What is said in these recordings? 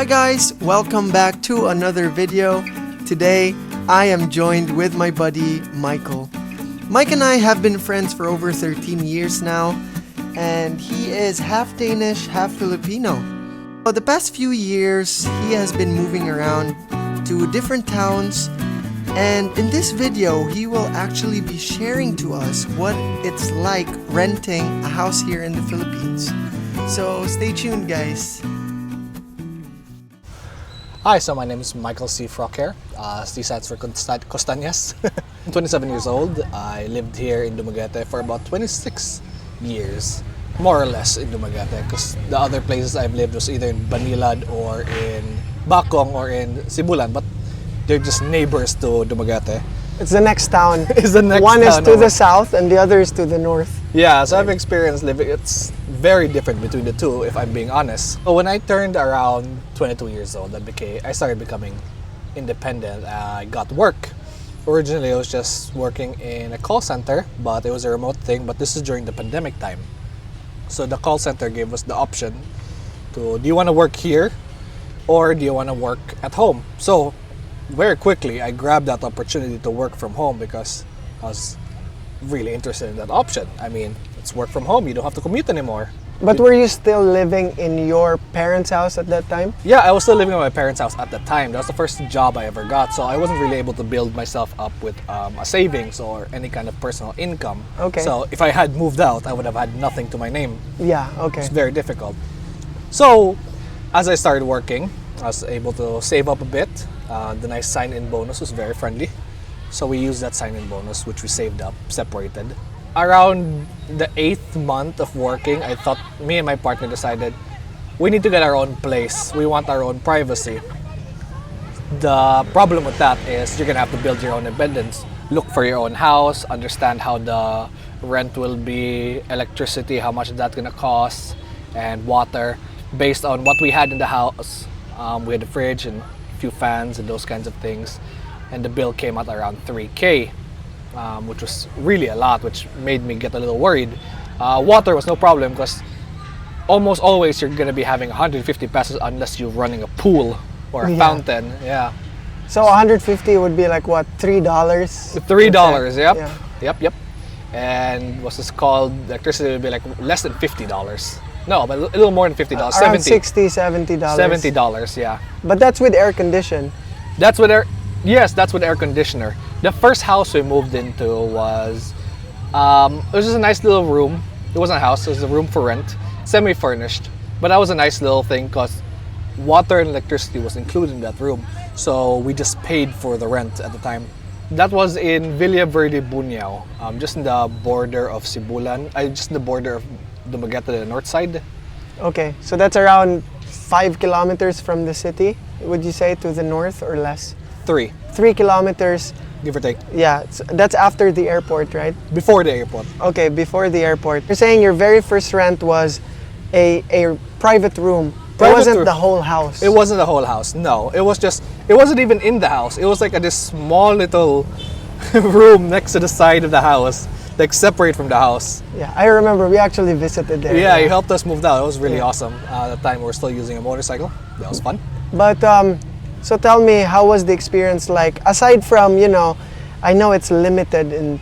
Hi guys, welcome back to another video. Today I am joined with my buddy Michael. Mike and I have been friends for over 13 years now, and he is half Danish, half Filipino. For the past few years, he has been moving around to different towns, and in this video he will actually be sharing to us what it's like renting a house here in the Philippines. So stay tuned guys. Hi, so my name is Michael C. Frocker. C stands for Costañas. I'm 27 years old. I lived here in Dumaguete for about 26 years, more or less in Dumaguete, because the other places I've lived was either in Banilad or in Bacong or in Sibulan, but they're just neighbors to Dumaguete. It's the next town. It's the next One town is to the south and the other is to the north. Yeah, so I've experienced living, it's very different between the two, if I'm being honest. So when I turned around 22 years old, I started becoming independent. I got work. Originally, I was just working in a call center, but it was a remote thing, but this is during the pandemic time. So the call center gave us the option to, do you want to work here or do you want to work at home? So very quickly, I grabbed that opportunity to work from home because I was really interested in that option. I mean, it's work from home. You don't have to commute anymore. But were you still living in your parents' house at that time? Yeah, I was still living in my parents' house at the time. That was the first job I ever got, so I wasn't really able to build myself up with a savings or any kind of personal income. Okay. So if I had moved out, I would have had nothing to my name. Yeah, okay. It's very difficult. So as I started working, I was able to save up a bit. The nice sign-in bonus was very friendly. So we used that sign-in bonus, which we saved up, separated. Around the 8th month of working, I thought, me and my partner decided, we need to get our own place. We want our own privacy. The problem with that is you're gonna have to build your own independence. Look for your own house, understand how the rent will be, electricity, how much that's gonna cost, and water. Based on what we had in the house, we had a fridge and a few fans and those kinds of things. And the bill came out around 3K. Which was really a lot, which made me get a little worried. Water was no problem because almost always you're gonna be having 150 pesos unless you're running a pool or a fountain. Yeah. So 150 would be like what, $3? $3, yep. Yeah. Yep. And what's this called? Electricity would be like less than $50. No, but a little more than $50. Around $60, $70. $70, yeah. But that's with air condition. That's with air conditioner. The first house we moved into was, it was just a nice little room. It wasn't a house, it was a room for rent, semi-furnished. But that was a nice little thing because water and electricity was included in that room. So we just paid for the rent at the time. That was in Villa Verde, Buñao, just in the border of Sibulan, just in the border of Dumaguete, the north side. Okay, so that's around 5 kilometers from the city, would you say, to the north or less? 3 kilometers. Give or take. Yeah, that's after the airport, right? Before the airport. Okay, before the airport. You're saying your very first rent was a private room. It wasn't the whole house. It wasn't the whole house, no. It wasn't even in the house. It was like this small little room next to the side of the house, like separate from the house. Yeah, I remember we actually visited there. Yeah, you helped us move out. It was really awesome. At the time, we were still using a motorcycle. That was fun. But, so tell me, how was the experience like? Aside from, I know it's limited in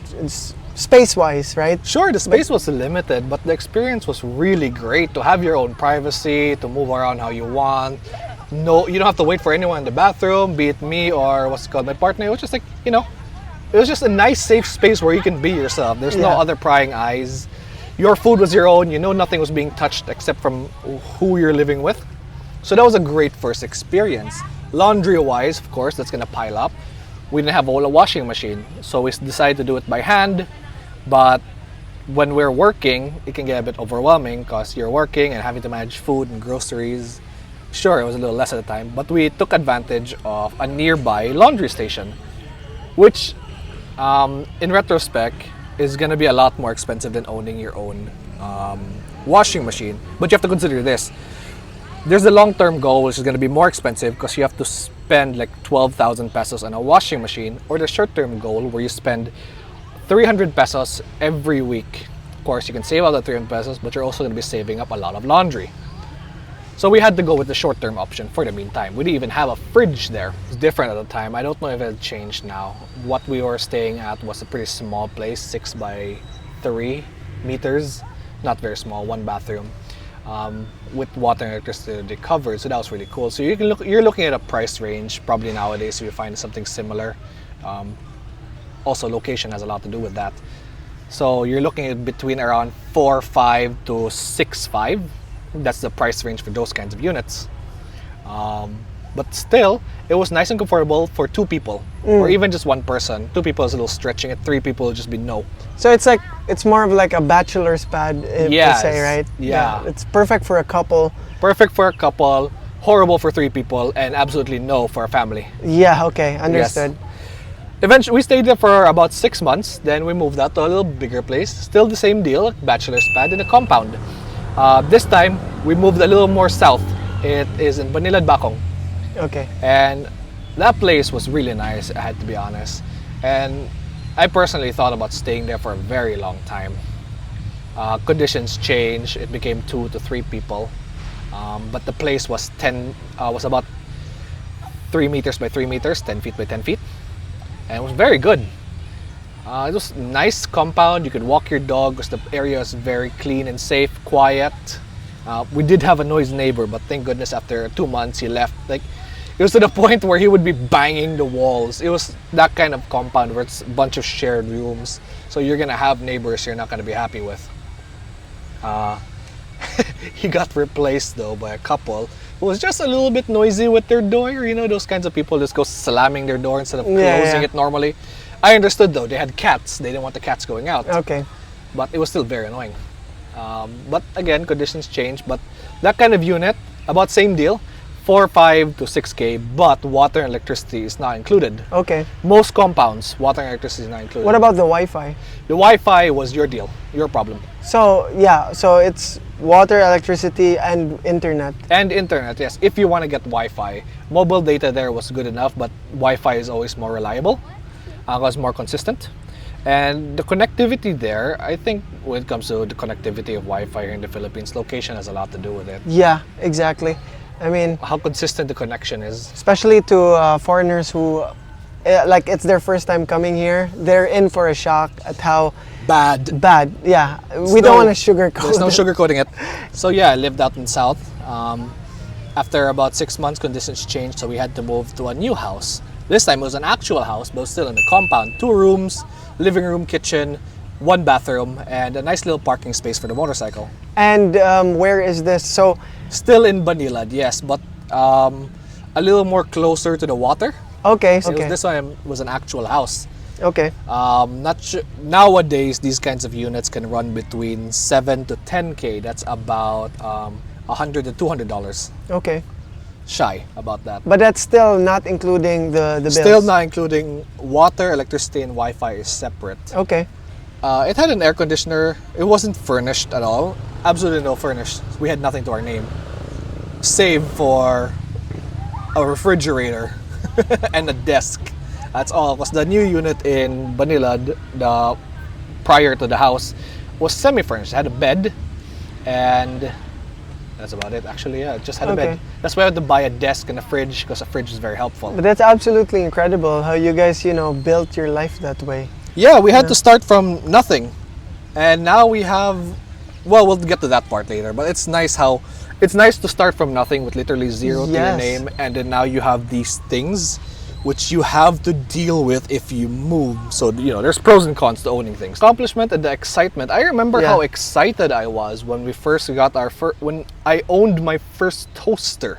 space-wise, right? Sure, the space was limited, but the experience was really great to have your own privacy, to move around how you want. No, you don't have to wait for anyone in the bathroom, be it me or what's it called, my partner. It was just like, it was just a nice, safe space where you can be yourself. There's no other prying eyes. Your food was your own. Nothing was being touched except from who you're living with. So that was a great first experience. Laundry-wise, of course, that's gonna pile up. We didn't have a washing machine, so we decided to do it by hand. But when we're working, it can get a bit overwhelming because you're working and having to manage food and groceries. Sure, it was a little less at the time, but we took advantage of a nearby laundry station, which, in retrospect, is gonna be a lot more expensive than owning your own washing machine. But you have to consider this. There's the long-term goal, which is going to be more expensive because you have to spend like 12,000 pesos on a washing machine, or the short-term goal where you spend 300 pesos every week. Of course, you can save out the 300 pesos, but you're also going to be saving up a lot of laundry. So we had to go with the short-term option for the meantime. We didn't even have a fridge there. It was different at the time. I don't know if it changed now. What we were staying at was a pretty small place, 6 by 3 meters. Not very small, 1 bathroom. With water and electricity covered, so that was really cool. So you're looking at a price range probably nowadays if you find something similar. Also, location has a lot to do with that. So you're looking at between around 4.5 to 6.5. That's the price range for those kinds of units. But still, it was nice and comfortable for 2 people, or even just 1 person. 2 people is a little stretching it. 3 people would just be no. So it's more of like a bachelor's pad, if to say, right? Yeah. It's perfect for a couple. Perfect for a couple, horrible for 3 people, and absolutely no for a family. Yeah, okay, understood. Yes. Eventually, we stayed there for about 6 months. Then we moved out to a little bigger place. Still the same deal, bachelor's pad in a compound. This time, we moved a little more south. It is in Banilad, Bacong. Okay. And that place was really nice, I had to be honest. And I personally thought about staying there for a very long time. Conditions changed. It became 2 to 3 people. But the place was about 3 meters by 3 meters, 10 feet by 10 feet. And it was very good. It was a nice compound. You could walk your dog because the area is very clean and safe, quiet. We did have a noisy neighbor, but thank goodness after 2 months he left. Like, it was to the point where he would be banging the walls. It was that kind of compound where it's a bunch of shared rooms. So you're gonna have neighbors you're not gonna be happy with. He got replaced though by a couple who was just a little bit noisy with their door. You know, those kinds of people just go slamming their door instead of closing it normally. I understood though, they had cats. They didn't want the cats going out. Okay. But it was still very annoying. But again, conditions change. But that kind of unit, about same deal, 4.5 to 6K, but water and electricity is not included. Okay. Most compounds, water and electricity is not included. What about the Wi-Fi? The Wi-Fi was your deal, your problem. So yeah, so it's water, electricity, and internet. And internet, yes. If you want to get Wi-Fi, mobile data there was good enough, but Wi-Fi is always more reliable, it's more consistent. And the connectivity there, I think when it comes to the connectivity of Wi-Fi here in the Philippines, location has a lot to do with it. Yeah, exactly. I mean, how consistent the connection is. Especially to foreigners who, like, it's their first time coming here. They're in for a shock at how bad. Yeah, we don't want to sugarcoat. There's no sugarcoating it. So yeah, I lived out in South. After about 6 months, conditions changed, so we had to move to a new house. This time it was an actual house, but it was still in the compound. 2 rooms, living room, kitchen, 1 bathroom, and a nice little parking space for the motorcycle. And where is this? So still in Banilad, yes, but a little more closer to the water. Okay, so okay. This one was an actual house. Okay. Nowadays, these kinds of units can run between 7 to 10K. That's about $100 to $200. Okay. Shy about that. But that's still not including the bills. Still not including water, electricity, and Wi-Fi is separate. Okay. It had an air conditioner. It wasn't furnished at all. Absolutely no furnished. We had nothing to our name, save for a refrigerator and a desk. That's all. Because the new unit in Banilad, prior to the house, was semi-furnished. It had a bed, and that's about it. Actually, yeah, it just had a bed. That's why I had to buy a desk and a fridge, because a fridge is very helpful. But that's absolutely incredible how you guys, built your life that way. Yeah, we had to start from nothing, and now we have. Well, we'll get to that part later. But it's nice to start from nothing with literally zero to your name, and then now you have these things which you have to deal with if you move. So, there's pros and cons to owning things. Accomplishment and the excitement. I remember how excited I was when we first got when I owned my first toaster.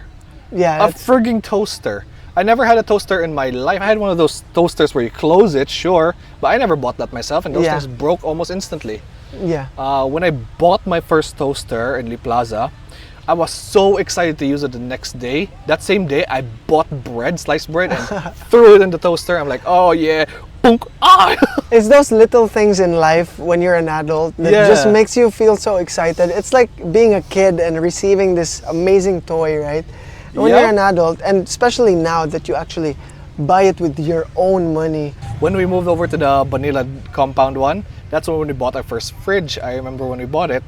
Yeah. A frigging toaster. I never had a toaster in my life. I had one of those toasters where you close it, sure, but I never bought that myself, and those things broke almost instantly. Yeah. When I bought my first toaster in Lee Plaza, I was so excited to use it the next day. That same day, I bought sliced bread, and threw it in the toaster. I'm like, oh yeah, punk, ah! It's those little things in life when you're an adult that just makes you feel so excited. It's like being a kid and receiving this amazing toy, right? When you're an adult, and especially now that you actually buy it with your own money. When we moved over to the Banilad compound one, that's when we bought our first fridge. I remember when we bought it,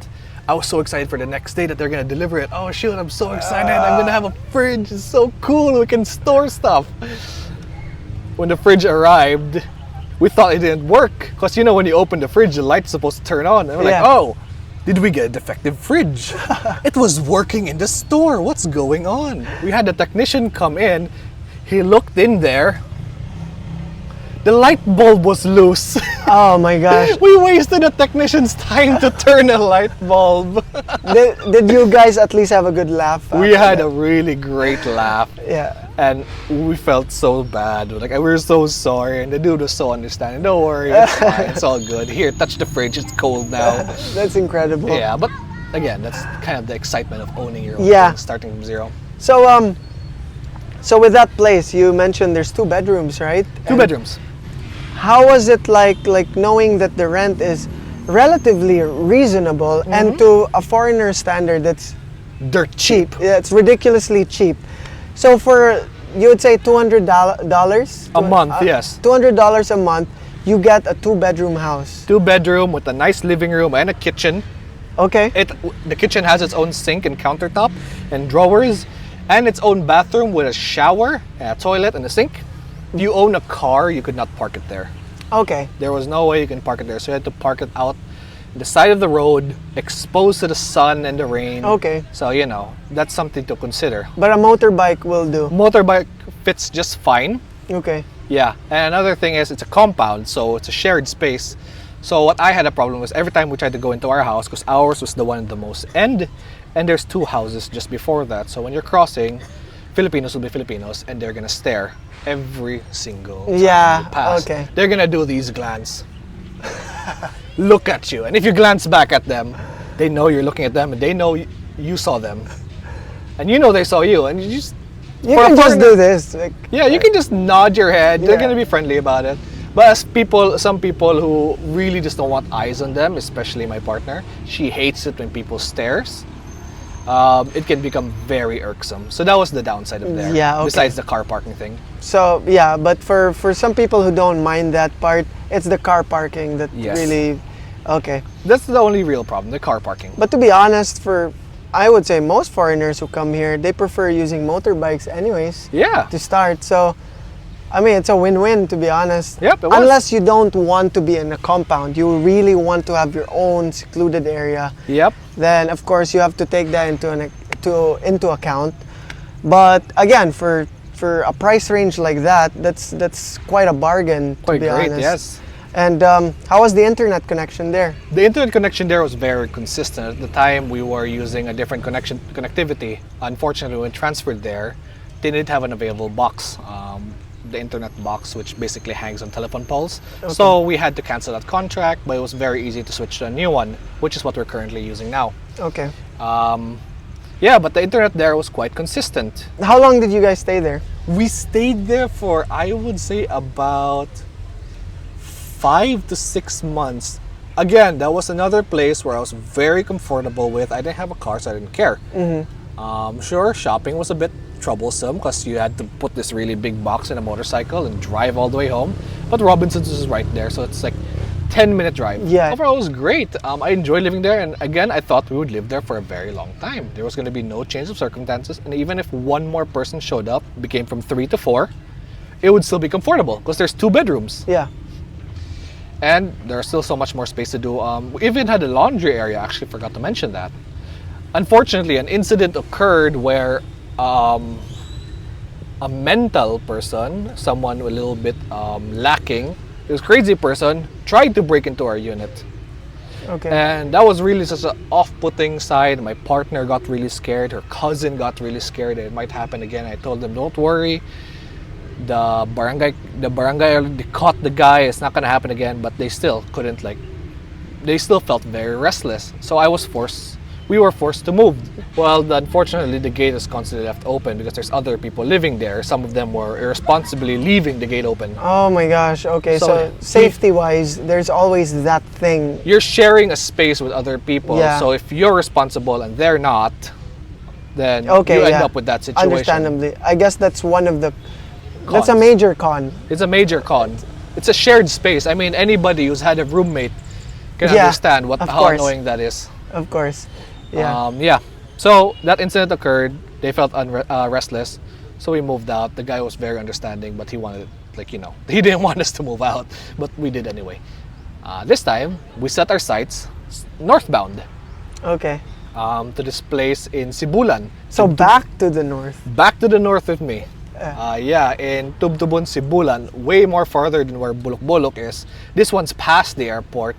I was so excited for the next day that they're gonna deliver it. Oh shoot, I'm so excited. I'm gonna have a fridge. It's so cool. We can store stuff. When the fridge arrived, we thought it didn't work. Because you know when you open the fridge, the light's supposed to turn on. And we're like, oh, did we get a defective fridge? It was working in the store. What's going on? We had the technician come in. He looked in there. The light bulb was loose. Oh my gosh. We wasted the technician's time to turn a light bulb. Did you guys at least have a good laugh? We had a really great laugh. Yeah. And we felt so bad. Like, we were so sorry. And the dude was so understanding. Don't worry, it's fine. It's all good. Here, touch the fridge. It's cold now. That's incredible. Yeah, but again, that's kind of the excitement of owning your own thing, starting from zero. So, so with that place, you mentioned there's 2 bedrooms, right? Two bedrooms. How was it like knowing that the rent is relatively reasonable and to a foreigner standard that's Dirt cheap. Yeah, it's ridiculously cheap. So for, you would say $200 A month, yes. $200 a month, you get a 2-bedroom house. 2-bedroom with a nice living room and a kitchen. Okay. The kitchen has its own sink and countertop and drawers and its own bathroom with a shower, a toilet and a sink. If you own a car, you could not park it there. Okay. There was no way you can park it there, so you had to park it out the side of the road, exposed to the sun and the rain. Okay. So, you know, that's something to consider. But a motorbike will do. Motorbike fits just fine. Okay. Yeah, and another thing is it's a compound, so it's a shared space. So what I had a problem was every time we tried to go into our house, because ours was the one at the most end, and there's 2 houses just before that. So when you're crossing, Filipinos will be Filipinos, and they're gonna stare every single time you pass. Okay. They're gonna do these glance. Look at you, and if you glance back at them, they know you're looking at them, and they know you saw them, and you know they saw you, and you can just do this. Yeah, you can just nod your head. They're Yeah. gonna be friendly about it. But as some people who really just don't want eyes on them, especially my partner, she hates it when people stares. It can become very irksome. So that was the downside of there. Yeah, okay. Besides the car parking thing. So yeah, but for some people who don't mind that part, it's the car parking that Yes. really, okay. That's the only real problem, the car parking. But to be honest, I would say most foreigners who come here, they prefer using motorbikes anyways Yeah. to start. So, I mean, it's a win-win to be honest. Yep, it was. Unless you don't want to be in a compound, you really want to have your own secluded area. Yep. Then of course you have to take that into account. But again, for a price range like that, that's quite a bargain to Quite be great, honest. yes. And how was the internet connection there? The internet connection there was very consistent. At the time, we were using a different connectivity. Unfortunately, when transferred there, they didn't have an available box. The internet box, which basically hangs on telephone poles. Okay. So we had to cancel that contract, but it was very easy to switch to a new one, which is what we're currently using now. Okay. Yeah, but the internet there was quite consistent. How long did you guys stay there? We stayed there for, I would say, about 5 to 6 months. Again, that was another place where I was very comfortable with. I didn't have a car, so I didn't care. Sure, shopping was a bit troublesome because you had to put this really big box in a motorcycle and drive all the way home. But Robinson's is right there, so it's like 10-minute drive. Yeah. Overall, it was great. I enjoyed living there, and again, I thought we would live there for a very long time. There was going to be no change of circumstances, and even if one more person showed up, became from 3 to 4, it would still be comfortable because there's 2 bedrooms. Yeah. And there's still so much more space to do. We even had a laundry area. I actually forgot to mention that. Unfortunately, an incident occurred where a mental person, someone a little bit lacking, this crazy person, tried to break into our unit. Okay. And that was really such an off-putting side. My partner got really scared. Her cousin got really scared. It might happen again. I told them, don't worry. The barangay they caught the guy. It's not gonna happen again. But they still couldn't they still felt very restless. So we were forced to move. Well, unfortunately, the gate is constantly left open because there's other people living there. Some of them were irresponsibly leaving the gate open. Oh my gosh. Okay. So safety-wise, there's always that thing. You're sharing a space with other people. Yeah. So if you're responsible and they're not, then you end up with that situation. Understandably. I guess that's one of the... Cons. That's a major con. It's a major con. It's a shared space. I mean, anybody who's had a roommate can understand how annoying that is. Of course. Yeah. Yeah. So that incident occurred. They felt restless, so we moved out. The guy was very understanding, but he wanted, like, he didn't want us to move out, but we did anyway. This time, we set our sights northbound Okay. to this place in Sibulan. So back to the north. Back to the north with me. Yeah, in Tubtubon, Sibulan, way more farther than where Bulok is. This one's past the airport,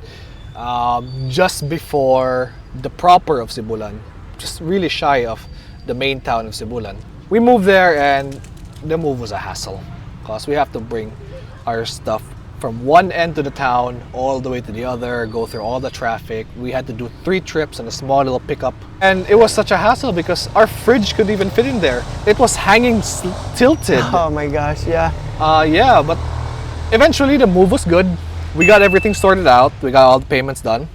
just before the proper of Sibulan, just really shy of the main town of Sibulan. We moved there, and the move was a hassle because we have to bring our stuff from one end to the town all the way to the other, go through all the traffic. We had to do 3 trips in a small little pickup, and it was such a hassle because our fridge could even fit in there. It was hanging tilted. Oh my gosh, yeah. Yeah, but eventually the move was good. We got everything sorted out. We got all the payments done.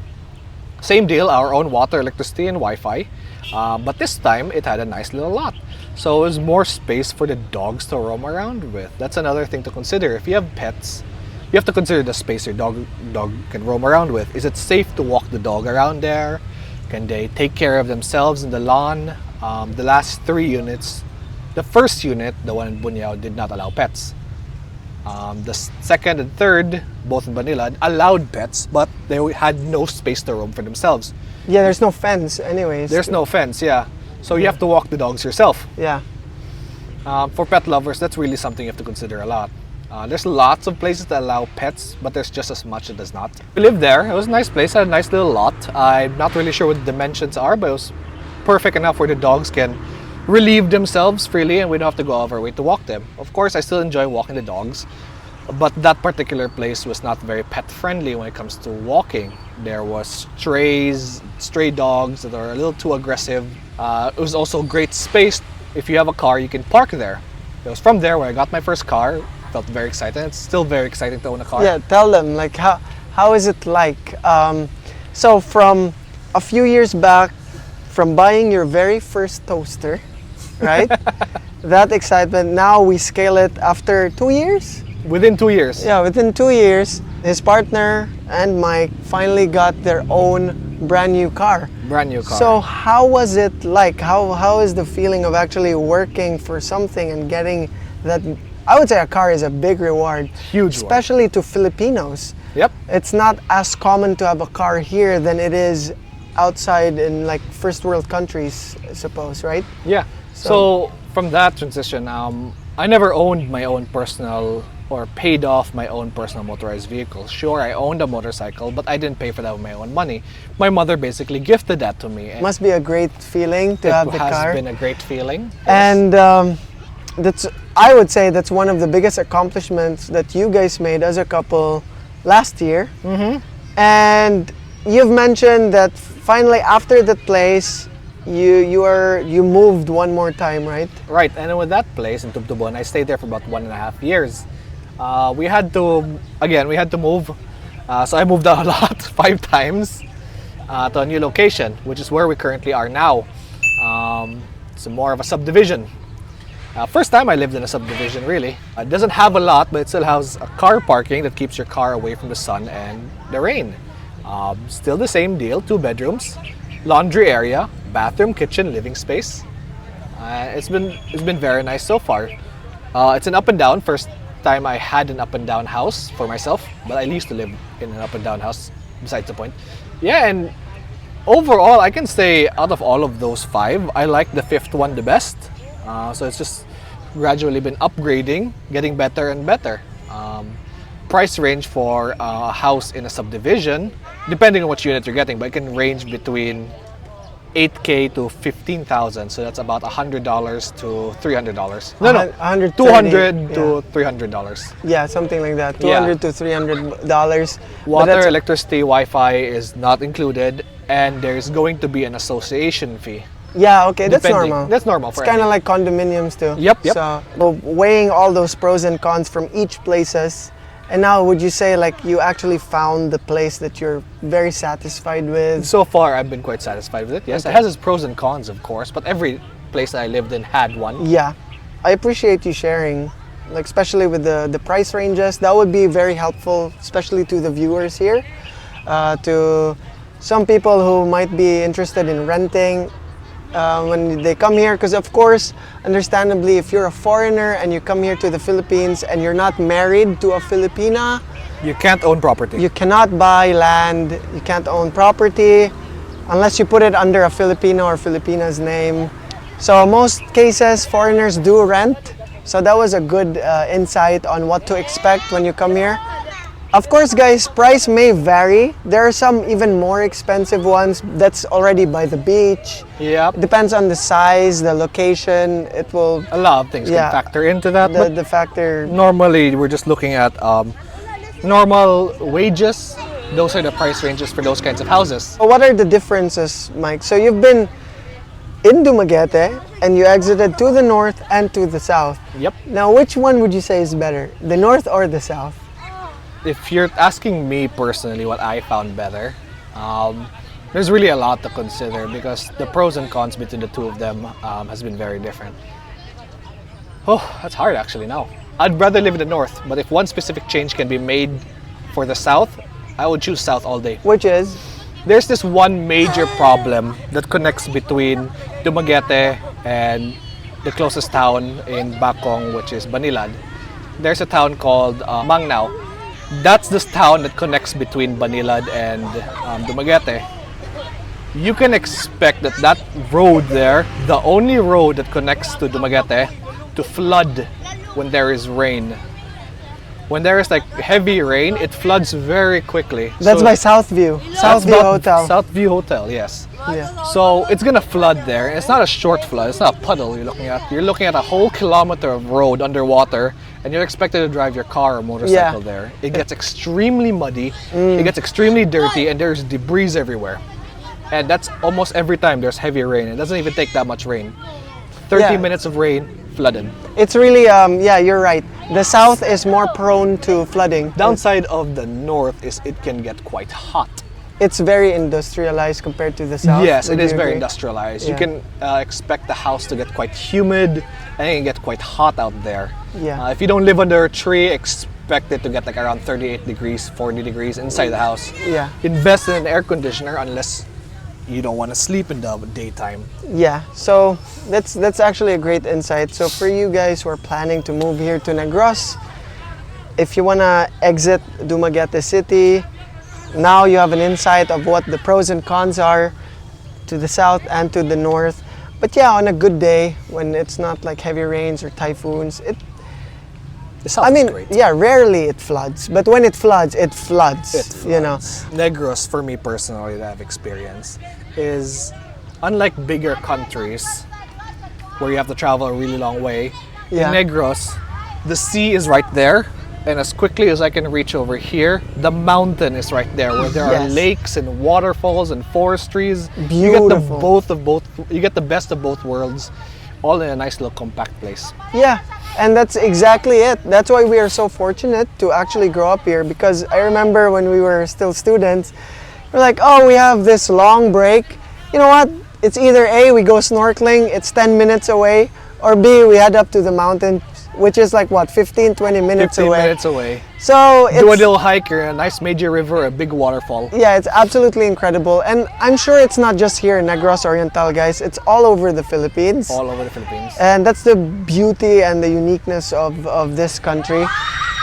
Same deal, our own water, electricity, and Wi-Fi. But this time, it had a nice little lot. So it was more space for the dogs to roam around with. That's another thing to consider. If you have pets, you have to consider the space your dog can roam around with. Is it safe to walk the dog around there? Can they take care of themselves in the lawn? The last 3 units, the first unit, the one in Bunyao, did not allow pets. The second and third, both in Manila, allowed pets, but they had no space to roam for themselves. Yeah, there's no fence anyways. There's no fence, yeah. So you have to walk the dogs yourself. Yeah. For pet lovers, that's really something you have to consider a lot. There's lots of places that allow pets, but there's just as much that does not. We lived there. It was a nice place, had a nice little lot. I'm not really sure what the dimensions are, but it was perfect enough where the dogs can relieve themselves freely and we don't have to go out of our way to walk them. Of course, I still enjoy walking the dogs, but that particular place was not very pet friendly when it comes to walking. There was stray dogs that are a little too aggressive. It was also great space. If you have a car, you can park there. It was from there where I got my first car. Felt very excited. It's still very exciting to own a car. Yeah, tell them, like, how is it like? So from a few years back, from buying your very first toaster, right? That excitement, now we scale it after 2 years? Within 2 years. Yeah, within 2 years, his partner and Mike finally got their own brand new car. Brand new car. So how was it like? How is the feeling of actually working for something and getting that? I would say a car is a big reward. Huge especially to Filipinos. Yep. It's not as common to have a car here than it is outside in like first world countries, I suppose, right? Yeah. So from that transition, I never owned my own personal or paid off my own personal motorized vehicle. Sure, I owned a motorcycle, but I didn't pay for that with my own money. My mother basically gifted that to me. Must be a great feeling to have the car. It has been a great feeling. And I would say that's one of the biggest accomplishments that you guys made as a couple last year. Mm-hmm. And you've mentioned that finally after that place, you moved one more time, right? Right, and with that place in Tubtubon, I stayed there for about 1.5 years. We had to move. So I moved out a lot, 5 times, to a new location, which is where we currently are now. It's more of a subdivision. First time I lived in a subdivision, really. It doesn't have a lot, but it still has a car parking that keeps your car away from the sun and the rain. Still the same deal, 2 bedrooms, laundry area, bathroom, kitchen, living space. It's been very nice so far. It's an up and down. First time I had an up and down house for myself, but I used to live in an up and down house, besides the point. Yeah, and overall, I can say out of all of those 5, I like the 5th one the best. So it's just gradually been upgrading, getting better and better. Price range for a house in a subdivision, depending on which unit you're getting, but it can range between $8K to $15,000. So that's about $100 to $300. No, $200 to $300. Yeah, something like that. $200 to $300. Water, electricity, Wi-Fi is not included, and there's going to be an association fee. Yeah, okay, that's normal. That's normal for It's kind of like condominiums too. Yep. So, weighing all those pros and cons from each places, and now would you say like you actually found the place that you're very satisfied with? So far, I've been quite satisfied with it. Yes, okay. It has its pros and cons, of course, but every place I lived in had one. Yeah, I appreciate you sharing, like especially with the price ranges. That would be very helpful, especially to the viewers here, to some people who might be interested in renting when they come here, because of course, understandably, if you're a foreigner and you come here to the Philippines and you're not married to a Filipina, You can't own property. you cannot buy land, you can't own property unless you put it under a Filipino or Filipina's name. So most cases, foreigners do rent. So that was a good insight on what to expect when you come here. Of course, guys, price may vary. There are some even more expensive ones that's already by the beach. Yep. Depends on the size, the location. It will, A lot of things Yeah. can factor into that. But the factor. normally, we're just looking at normal wages. Those are the price ranges for those kinds of houses. What are the differences, Mike? So you've been in Dumaguete and you exited to the north and to the south. Yep. Now, which one would you say is better, the north or the south? If you're asking me personally what I found better, there's really a lot to consider because the pros and cons between the two of them has been very different. Oh, that's hard actually now. I'd rather live in the north, but if one specific change can be made for the south, I would choose south all day. Which is? There's this one major problem that connects between Dumaguete and the closest town in Bacong, which is Banilad. There's a town called Mangnao. That's this town that connects between Banilad and Dumaguete. You can expect that road there, the only road that connects to Dumaguete, to flood when there is rain. When there is like heavy rain, it floods very quickly. That's So by Southview. Southview Hotel. Southview Hotel, yes. Yeah. So it's gonna flood there. It's not a short flood. It's not a puddle you're looking at. You're looking at a whole kilometer of road underwater, and you're expected to drive your car or motorcycle there. It gets extremely muddy. It gets extremely dirty, and there's debris everywhere. And that's almost every time there's heavy rain. It doesn't even take that much rain. 30 Yeah. minutes of rain, flooded. It's really, yeah, you're right. The south is more prone to flooding. Downside of the north is it can get quite hot. It's very industrialized compared to the south. Yes, Would it is you very agree? industrialized. Yeah. You can expect the house to get quite humid and it can get quite hot out there. Yeah. If you don't live under a tree, expect it to get like around 38 degrees, 40 degrees inside the house. Yeah. Invest in an air conditioner unless you don't want to sleep in the daytime. Yeah, so that's actually a great insight. So for you guys who are planning to move here to Negros, if you want to exit Dumaguete City, now you have an insight of what the pros and cons are to the south and to the north. But yeah, on a good day, when it's not like heavy rains or typhoons, The south I mean, is great. yeah, rarely it floods. But when it floods, it floods. You know, Negros, for me personally, that I've experienced, is unlike bigger countries where you have to travel a really long way. Yeah. In Negros, the sea is right there, and as quickly as I can reach over here, the mountain is right there, where there are Yes. lakes and waterfalls and forestries. Beautiful. You get the best of both worlds, all in a nice little compact place. yeah, and that's exactly it. That's why we are so fortunate to actually grow up here, because I remember when we were still students, we're like, oh, we have this long break. You know what? It's either A, we go snorkeling, it's 10 minutes away, or B, we head up to the mountain, which is like what, 15, 20 minutes 15 away. minutes away. So Do a it's, little hike, you're in a nice major river, a big waterfall. yeah, it's absolutely incredible. And I'm sure it's not just here in Negros Oriental, guys. It's all over the Philippines. All over the Philippines. And that's the beauty and the uniqueness of this country.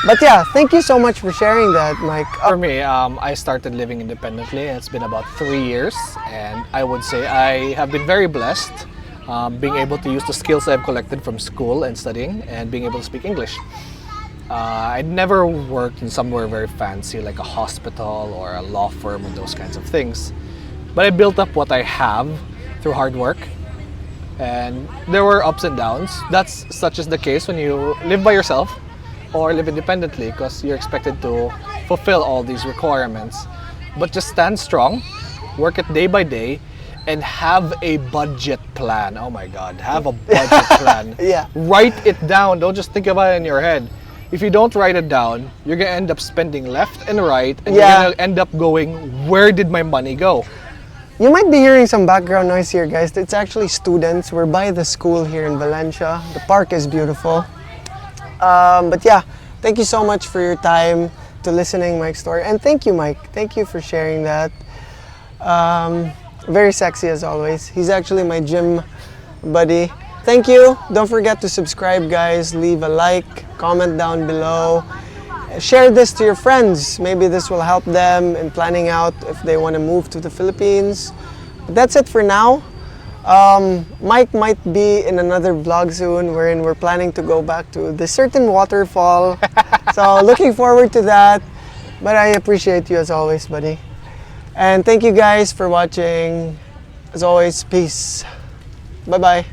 But yeah, thank you so much for sharing that, Mike. For me, I started living independently. It's been about 3 years, and I would say I have been very blessed being able to use the skills I've collected from school and studying, and being able to speak English. I'd never worked in somewhere very fancy like a hospital or a law firm and those kinds of things. But I built up what I have through hard work. And there were ups and downs. That's such as the case when you live by yourself or live independently, because you're expected to fulfill all these requirements. But just stand strong, work it day by day, and have a budget plan. Oh my God, have a budget plan. Yeah. Write it down. Don't just think about it in your head. If you don't write it down, you're gonna end up spending left and right, and Yeah. you're gonna end up going, where did my money go? You might be hearing some background noise here, guys. It's actually students. We're by the school here in Valencia. The park is beautiful. But yeah, thank you so much for your time to listening Mike's story. And thank you, Mike. Thank you for sharing that. Very sexy as always. He's actually my gym buddy. Thank you. Don't forget to subscribe, guys. Leave a like, comment down below. Share this to your friends. Maybe this will help them in planning out if they want to move to the Philippines. But that's it for now. Mike might be in another vlog soon wherein we're planning to go back to the certain waterfall. So looking forward to that. But I appreciate you as always, buddy. And thank you guys for watching. As always, peace. Bye-bye.